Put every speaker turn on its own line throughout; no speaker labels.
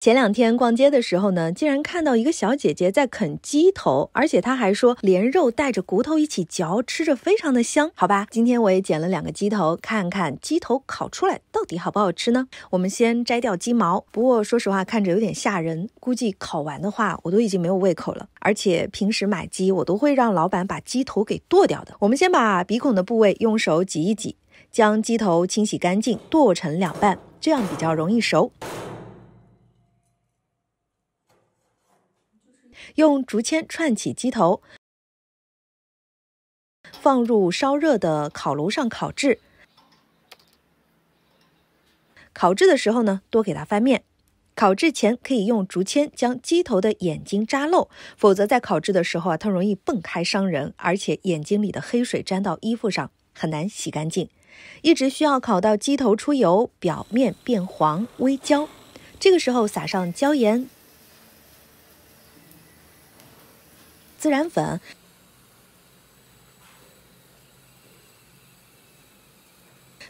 前2天逛街的时候呢，竟然看到一个小姐姐在啃鸡头，而且她还说连肉带着骨头一起嚼，吃着非常的香。好吧，今天我也捡了2个鸡头，看看鸡头烤出来到底好不好吃呢？我们先摘掉鸡毛，不过说实话看着有点吓人，估计烤完的话我都已经没有胃口了。而且平时买鸡我都会让老板把鸡头给剁掉的。我们先把鼻孔的部位用手挤一挤，将鸡头清洗干净，剁成2半，这样比较容易熟。用竹签串起鸡头，放入烧热的烤炉上烤制。烤制的时候呢，多给它翻面。烤制前可以用竹签将鸡头的眼睛扎漏，否则在烤制的时候它容易蹦开伤人，而且眼睛里的黑水沾到衣服上，很难洗干净。一直需要烤到鸡头出油，表面变黄微焦，这个时候撒上椒盐、孜然粉、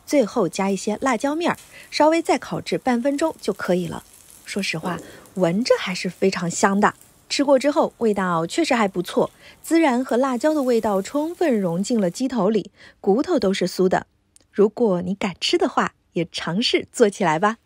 最后加一些辣椒面，稍微再烤制半分钟就可以了。说实话，闻着还是非常香的。吃过之后味道确实还不错，孜然和辣椒的味道充分融进了鸡头里，骨头都是酥的。如果你敢吃的话，也尝试做起来吧。